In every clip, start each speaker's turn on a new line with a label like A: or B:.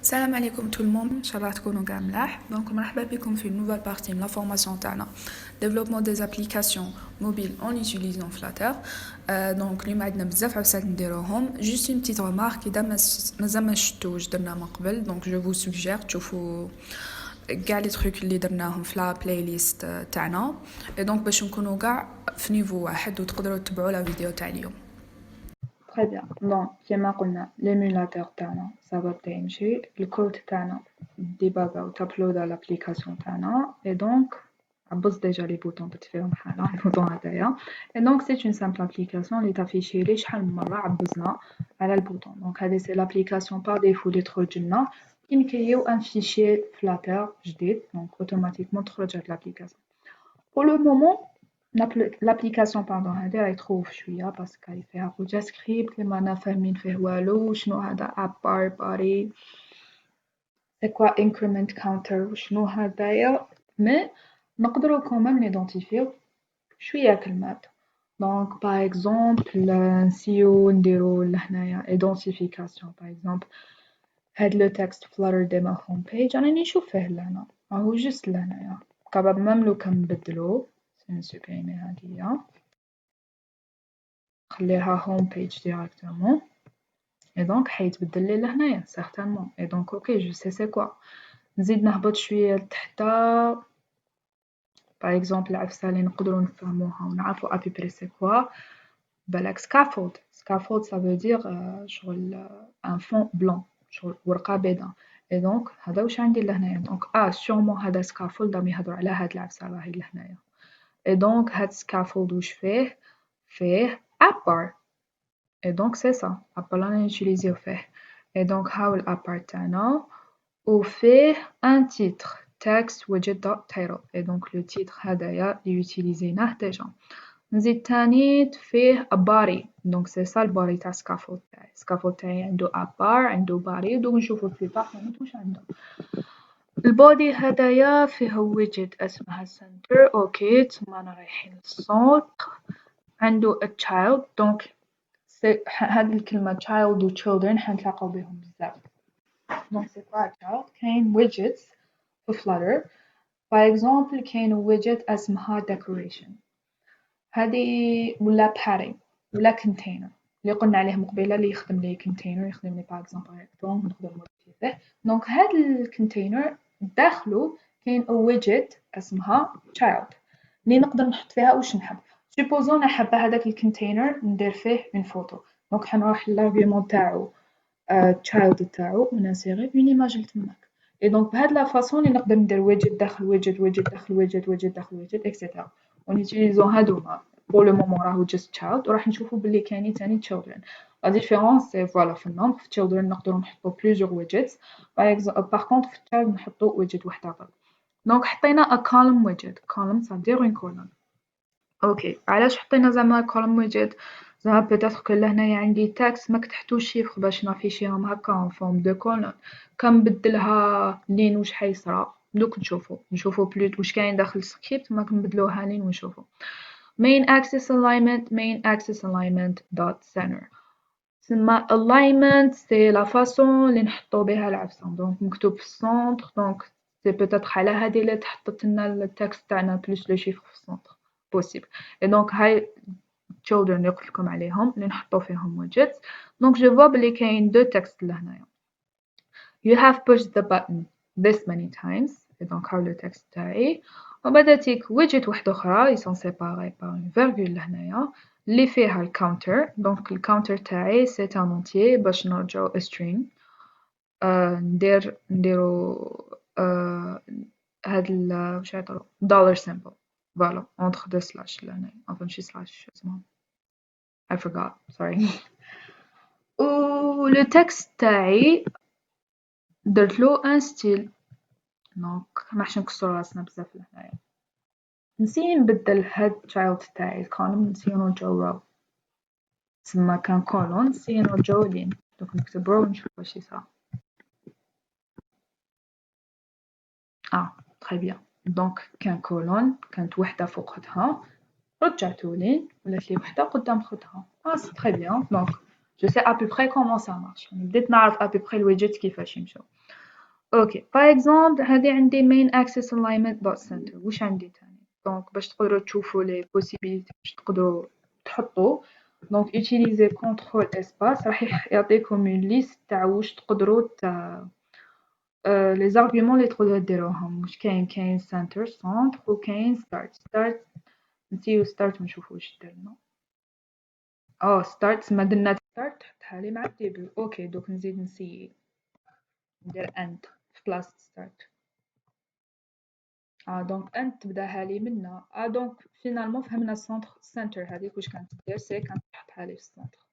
A: Salam alaikum tout le monde, Inch'Allah تكونوا كاع ملاح. Donc مرحبا بكم في une nouvelle partie de la formation تاعنا développement des applications mobiles en utilisant Flutter. Donc اليوم عندنا بزاف عفسات نديروهم. Juste une petite remarque إذا مازال ما شفتوش درنا من قبل. Donc je vous suggère تشوفوا كاع لي تروك اللي درناهم في لا بلاي ليست تاعنا. Et donc باش نكونوا كاع في نيفو واحد وتقدروا تتبعوا لا فيديو تاع اليوم.
B: Très bien. Donc, كما قلنا l'émulateur تاعنا صافا يمشي الكود تاعنا ديباغا وتابلودا l'application تاعنا et donc عبز ديجا لي بوطون درت فيهم حالة البوطون هدايا et donc c'est une simple application اللي تافيشي لي شحال من مرة عبزنا على البوطون. Donc هذه c'est l'application par défaut اللي تخرج لنا كي نكريو ان فيشي فلاتر جديد donc automatiquement تخرج هاد l'application. Pour le moment l'application pardon هادي راهي تخوف شوية باسكو فيها جافا سكريبت اللي مانا فاهمين فيه والو شنو هذا ابار باري سي كوا increment counter وشنو هدايا مي نقدرو كومام نيدونتيفيو شوية كلمات. دونك باغ اكزومبل نسيو نديرو لهنايا identification باغ اكزومبل هاد لو تكست فلاتر ديما هوم بيج راني نشوف فيه لهنا راهو جست لهنايا كاباب ميم لو كان نبدلو نسوبريمي هاديا نخليها هوم بيج ديريكتومون اي دونك حيتبدل لي لهنايا سيغتانمون اي دونك اوكي جو سي سي كوا نزيد نهبط شويه لتحت باغ اكزومبل العفسه اللي نقدروا نفهموها ونعرفوا ابي بري سي كوا بالك سكافولد سكافولد سا فو دير شغل ان فون بلون شغل ورقه بيضاء اي دونك هذا واش عندي لهنايا دونك سيغمون هذا سكافولد راهم يهضروا على هاد العفسه راهي لهنايا اي دونك هاد سكافولد واش فيه ابار et donc c'est ça ابار راني نوتيليزيو فيه et donc هاو الابار تاعنا وفيه ان تيتر text widget dot title et donc le titre هدايا اللي يوتيليزيناه ديجا نزيد تاني فيه a body donc c'est ça الباري تاع سكافولد تاعي سكافولد تاعي عنده ابار عنده باري دوك نشوفو في الباغ واش عنده البودي هدايا فيه ويدجت اسمها center اوكي تما انا رايحين للسونتر عنده a child donc هاد الكلمة child و children حنتلاقاو بهم بزاف donc c'est quoi a child كاين widgets في Flutter par exemple كاين widget اسمها decoration هادي ولا padding ولا container اللي قلنا عليه مقبلة اللي يخدم لي container يخدم لي par exemple rectangle نقدر نموديفيه فيه donc هاد الكونتينر داخلو كاين widget اسمها child اللي نقدر نحط فيها واش نحب supposons أنا حابة هذاك الكونتينر ندير فيه une photo دونك حنروح للارغيومون تاعو child تاعو وننسيغي اون ايماج لتماك اي دونك بهاد لا فاصون اللي نقدر ندير ويدجت داخل ويدجت ويدجت داخل ويدجت ويدجت داخل ويدجت اكسيتيرا ونيتيليزو هادوما بور لو مومون راهو just child وراح نشوفو بلي كاينين تاني children لا ديفيرونس سي فوالا في النومبر في children نقدرو نحطو بليزيور ويدجتس باغ كونطخ في child نحطو ويدجت وحده برك دونك حطينا a column widget column ça veut dire une colonne اوكي علاش حطينا زعما كولوم ويدجت زعما بيتيتر كو لهنايا عندي تاكست ما كتحتو شيفر باش نافيشيهم هكا اون فورم دو كولون كنبدلها لين واش حيصرا دوك نشوفو بلوت واش كاين داخل السكريبت ما كنبدلوها لين ونشوفو main axis alignment dot center تسمى alignment سي لا فاصون اللي نحطو بها العفسه دونك مكتوب في السونتر دونك سي بيتيتر على هادي اللي تحطت لنا التكست تاعنا بلوس لو شيفر في السونتر possible et donc هاي children اللي قلت لكم عليهم اللي نحطو فيهم widgets donc je vois بلي كاين دو تكست لهنايا you have pushed the button this many times et donc هاو لو تكست تاعي وبعدا تيك widget وحده اخرى ils sont séparés par une virgule لهنايا اللي فيها الكاونتر دونك الكاونتر تاعي c'est un entier باش نرجعو a string نديرو هاد واش يعطلو dollar symbol voilà entre deux slash لهنايا enfin شي slash اسمها I forgot sorry و لو تكست تاعي درتلو ان ستيل دونك ماحش نكسرو راسنا بزاف لهنايا نسي نبدل هاد child تاعي الكولوم نسي نرجعو row تسمى كان كولون نسي نرجعو لين دونك نكتب row ونشوف واش يصرا très bien دونك كان كولون كانت وحدة فوقتها رجعتو لين ولات لي وحدة قدام خوتها سي très bien دونك je sais à peu près comment ça marche بديت نعرف à peu près الويدجت كيفاش يمشيو اوكي باغ اكزومبل هذه عندي main access alignment dot center واش عندي تاني دونك باش تقدروا تشوفوا لي possibilités باش تقدروا تحطوا دونك utiliser contrôle espace راح يعطيكم une liste تاع واش تقدروا les arguments اللي تقدروا ديروهم واش كاين center centre وكاين start نسيو start ونشوفوا واش درنا start ما درنا start تحطها لي مع الديبي اوكي دوك نزيد نسيي ندير end في بلاصة start دونك end تبداها لي منا دونك فينالمون فهمنا سنتر هذيك واش كانت دير سي كانت تحطها لي في السنتر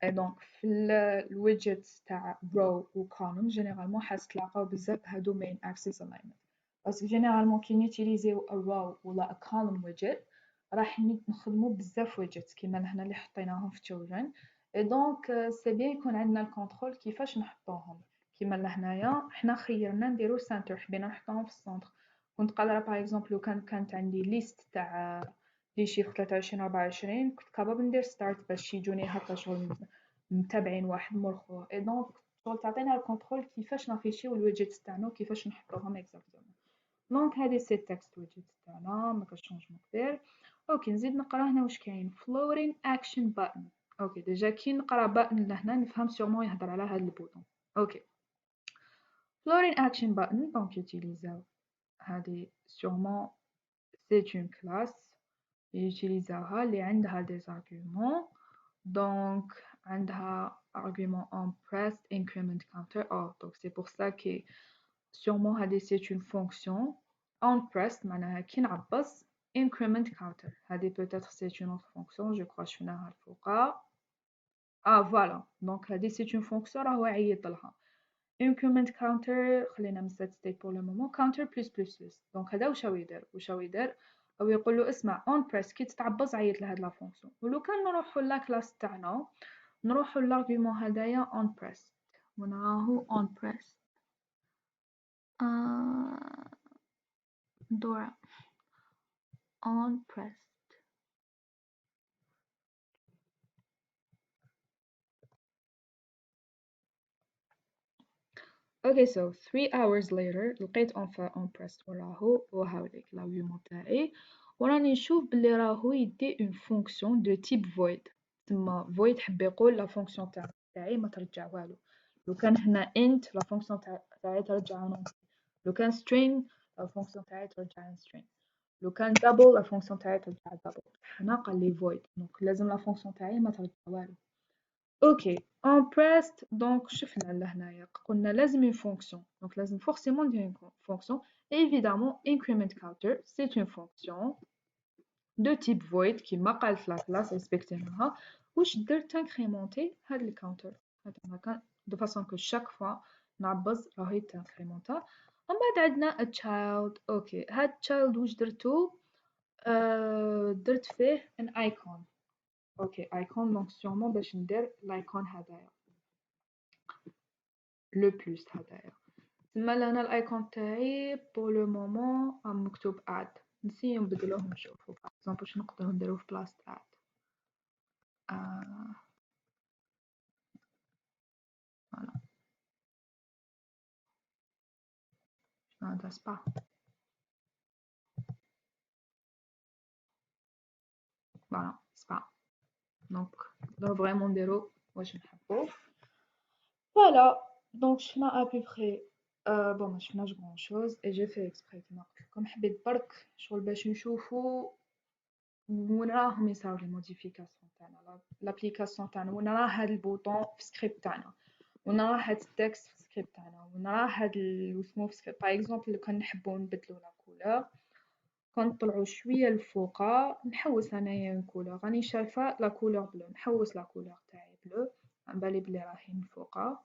B: اي دونك في الويدجيتس تاع row و column جينيرالمون حتلاقاو بزاف هادو main axis alignment باسكو جينيرالمون كي نيوتيليزيو a row ولا a column widget راح نخدمو بزاف widgets كيما هنا اللي حطيناهم في children اي دونك سي بيان يكون عندنا الكونترول كيفاش نحطوهم كيما لهنايا حنا خيرنا نديرو سنتر حبينا نحطوهم في السنتر كنت قادرة باغ اكزومبل لو كانت عندي ليست تاع لي شيفر 23 24 كنت كابابل ندير ستارت باش يجوني هكا شغل متابعين واحد مور خوه اي دونك شغل تعطينا الكونترول كيفاش نافيشيو الويدجيتس تاعنا وكيفاش نحطوهم اكزاكتومون دونك هذه سي التكست ويدجيتس تاعنا ما كاش شونجمون كبير اوكي نزيد نقرا هنا واش كاين floating action button اوكي ديجا كي نقرا بutton لهنا نفهم سيغمون يهضر على هذا البوطون اوكي floating action button دونك يوتيليزاو هذه sûrement c'est une classe يوتيليزاوها اللي عندها des arguments donc عندها argument on pressed increment counter donc c'est pour ça que sûrement هذه c'est une fonction on pressed معناها كي نعبص increment counter هذه peut-être c'est une autre fonction je crois شفناها الفوقا voilà donc هذه c'est une fonction راهو عيط لها increment counter خلينا من set state pour le moment counter plus plus plus donc هذا واش راهو يدير او يقول له اسمع on press كي تتعبص عيط لهاد لا فونكسيون ولو كان نروحوا لا كلاس تاعنا نروحوا لارغيومون هذايا on press ونراهو on press دورة on press Okay, so 3 hours later لقيت on pressed وراهو وهاوليك l'argument تاعي وراني نشوف بلي راهو يدي une fonction de type void تما void حب يقول لا فونكسيون تاعي ما ترجع والو لو كان هنا int لا فونكسيون تاعي ترجع non لو كان string لا فونكسيون تاعي ترجع string لو كان double لا فونكسيون تاعي ترجع double هنا قال لي void دونك لازم لا فونكسيون تاعي ما ترجع والو اوكي on pressed donc شفنا لهنايا قلنا لازم une fonction donc لازم forcément ندير une fonction et évidemment increment counter c'est une fonction de type void كيما قالت لا كلاس ريسبكتيناها واش درت تنكريمونتي هاد الكاونتر هذا هكا de façon que chaque fois نعبز راهي تنكريمونتا ومن بعد عندنا a child اوكي هاد child واش درتو درت فيه an icon اوكي ايكون دونك سيغمون باش ندير لايكون هدايا لو بلس هدايا تما لهنا الايكون تاعي بور لو مومون مكتوب اد نسيو نبدلوه نشوفو باغ اكزومبل واش نقدرو نديروه في بلاصة اد فوالا هذا سبا فوالا سبا دونك نقدرو فريمون نديرو واش نحبو فوالا دونك شفنا ابوبخي بون ما شفناش غون شوز اي جي في اكسبري كيما قلت لكم حبيت برك شغل باش نشوفو وين راهم يصراو لي موديفيكاسيون تاعنا لابليكاسيون تاعنا وين راه هاد البوطون في سكريبت تاعنا وين راه هاد التكست في سكريبت تاعنا وين راه هاد واسمو في سكريبت باغ اكزومبل لو كان نحبو نبدلو لا كولور كنطلعو شويه لفوقا نحوس انايا اون كولور راني شايفه لا كولور بلو نحوس لا كولور تاعي بلو على بالي بلي راهي من فوقا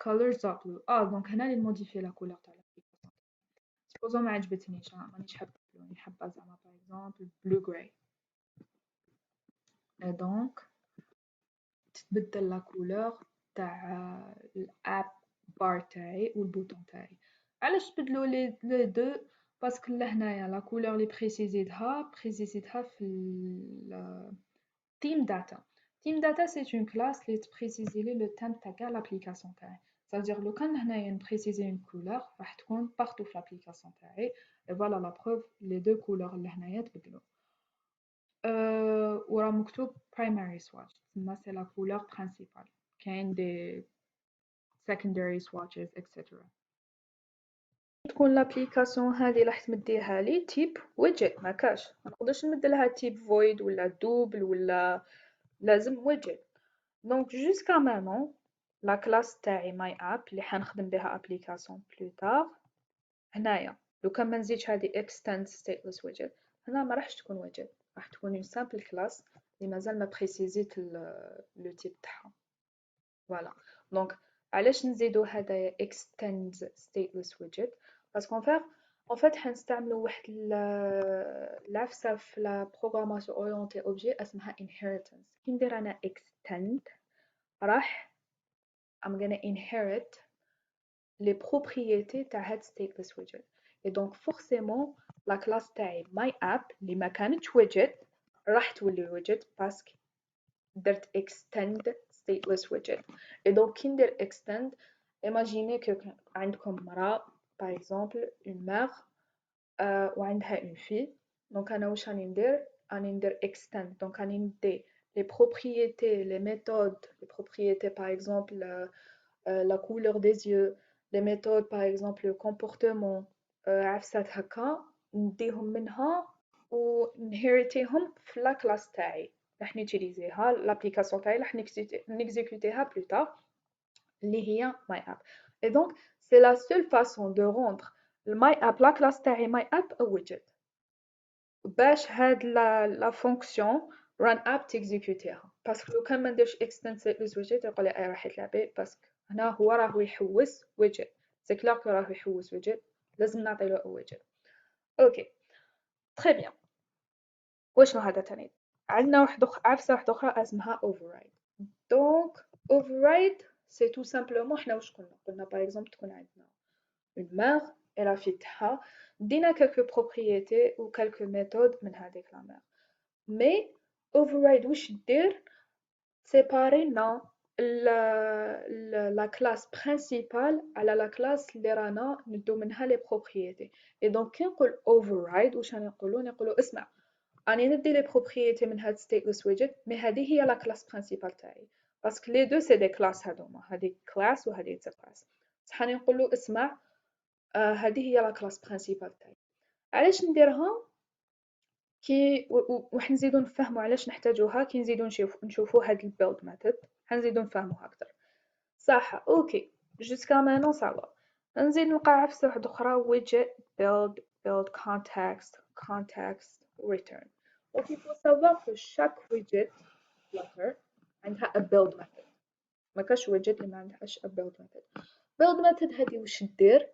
B: colors are blue دونك هنا لي موديفي لا كولور تاع لابليكاسيون سبوزو ما عجبتنيش مانيش حابه بلو راني حابه زعما باغ اكزومبل بلو غراي et donc تتبدل لا كولور تاع الاب بار تاعي والبوطون تاعي علاش بدلوا لي دو باسكو لهنايا لا كولور لي بريسيزيتها في تيم داتا تيم داتا سي اون كلاس لي تبريسيزي لي لو تيم تاع كاع لابليكاسيون تاعي c'est-à-dire لو كان هنايا نبريسيزي une couleur راح تكون partout في l'application تاعي et voilà la preuve les deux couleurs اللي هنايا تبدلوا وراه مكتوب primary swatch تسمى c'est la couleur principale كاين des secondary swatches etc. تكون لابليكاسيون هذه راح تمديها لي تيب ويدجت ما كاش ما نقدرش نمد لها تيب فويد ولا دوبل ولا لازم ويدجت دونك جوسكا مانون لا كلاس تاعي ماي اب اللي حنخدم بها ابليكاسيون بلو تار هنايا لو كان ما نزيدش هذه extend stateless widget هنا ما راحش تكون widget راح تكون une simple classe اللي مازال ما بريسيزيت لو تيب تاعها فوالا دونك علاش نزيدو هدايا extend stateless widget باسكو en fait حنستعملو واحد العفسة في لا بروغراماسيون اورينتي اوبجي اسمها inheritance كي ندير انا extend راح I'm gonna inherit les propriétés تاع هاد stateless widget et donc forcément la classe تاعي my app اللي ما كانتش widget راح تولي widget باسكو درت extend stateless widget et donc كي ندير extend imaginez que عندكم مرأة par exemple une mère وعندها une fille donc أنا واش راني ندير extend donc راني ندي les propriétés les méthodes les propriétés par exemple la couleur des yeux les méthodes par exemple le comportement عفسات هكا نديهم منها ونهيرتيهم في لا كلاس تاعي راح نيتيليزيها لابليكاسيون تاعي راح نيكزيكوتيها بلو تار اللي هي my app et donc c'est la seule façon de rendre my app la classe تاعي my app a widget باش هاد لا فونكسيون run app تيكزيكوتيها باسكو لو كان ما نديرش extend stateless widget يقول لي راح تلعبي باسكو هنا هو راهو يحوس widget سي كلار كو راهو يحوس widget لازم نعطيلو a widget اوكي تري بيان وشنو هذا تاني عندنا عفسه واحده اخرى اسمها override دونك override سي تو سامبلومون حنا واش قلنا باغ اكزومبل تكون عندنا une mère et la fille تاعها دينا quelques propriétés ou quelques méthodes من هذيك la mère mais override واش دير سيبارينا la classe principale على la classe اللي رانا ندو منها les propriétés et donc كي نقول override واش راني نقولوا اسمع راني ندي les propriétés من هاد stateless widget mais هذه هي la classe principale تاعي باسكو les deux c'est des classes هذوما هذه class وهذه class بصح راني نقولوا اسمع هذه هي لا كلاس برينسيبال تاعي علاش نديرها كي وراح نزيدو نفهمو علاش نحتاجوها كي نزيدو نشوفو هاد البيلد ميثود حنزيدو نفهموها اكثر صح اوكي جوسكا مانون سافا نزيد نلقى عفسه واحده اخرى widget build context return وكي فو سافوار que chaque widget flutter عندها a build method ما كاش widget اللي ما عندهاش a build method build method هذه واش دير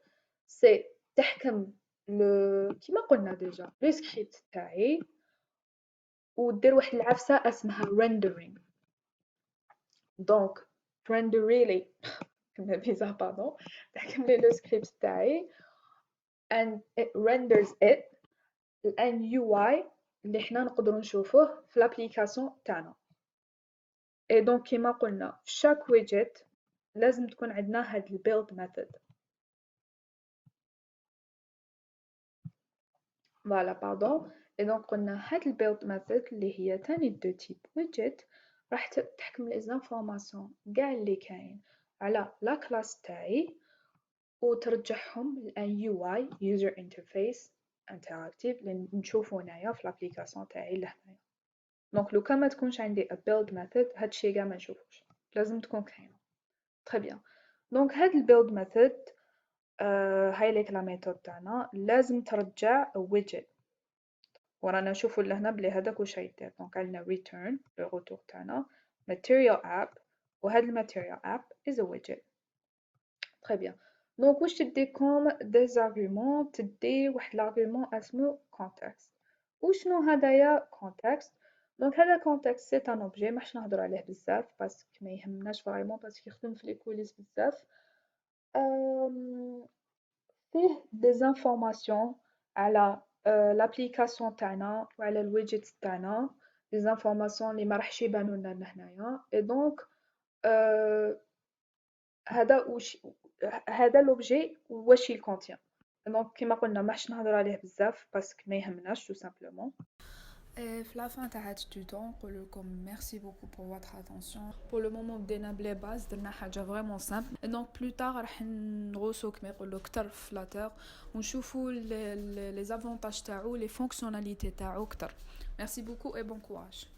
B: سي تحكم كيما قلنا ديجا لو سكريبت تاعي ودير واحد العفسه اسمها rendering دونك renderly كنا بيزا باردون تحكم لي لو سكريبت تاعي and it renders it الان يو اي اللي حنا نقدروا نشوفوه في لابليكاسيون تاعنا et donc كيما قلنا في chaque widget لازم تكون عندنا هاد البيلد ميثود فوالا باردون et donc قلنا هاد البيلد ميثود اللي هي تاني دو تيب widget راح تحكم لي زانفورماسيون كاع اللي كاين على لا كلاس تاعي وترجعهم لان يو اي يوزر انترفيس انتراكتيف اللي نشوفو هنايا في لابليكاسيون تاعي لهنايا دونك لو كان ما تكونش عندي a build method هادشي كاع ما نشوفوش لازم تكون كاينه تري بيان دونك هاد البيلد ميثود هاي ليك لا ميثود تاعنا لازم ترجع widget ورانا نشوفو لهنا بلي هذاك واش يدير دونك عندنا return لو روتور تاعنا material app وهاد الماتيريال app is a widget تري بيان دونك واش تديكم دي زارغومون تدي واحد لارغومون اسمو context وشنو هدايا context دونك هذا context سي ان اوبجي ماحش نهضروا عليه بزاف باسكو ما يهمناش فريمون باسكو يخدم في لي كوليس بزاف فيه دي زانفورماسيون على لابليكاسيون تاعنا وعلى الويدجيت تاعنا دي زانفورماسيون اللي ما راحش يبانوا لنا هنايا اي دونك هذا واش هذا l'objet واش il contient. دونك كيما قلنا ماحش نهضروا عليه بزاف باسكو ما يهمناش tout simplement.
A: Et la fin du temps, comme merci beaucoup pour votre attention. Pour le moment, بدينا بلي باز درنا حاجة vraiment simple. Et donc plus tard راح نغوصو كما يقولوا أكتر في فلاتر ونشوفوا les avantages تاعو les fonctionnalités تاعو أكتر. Merci beaucoup et bon courage.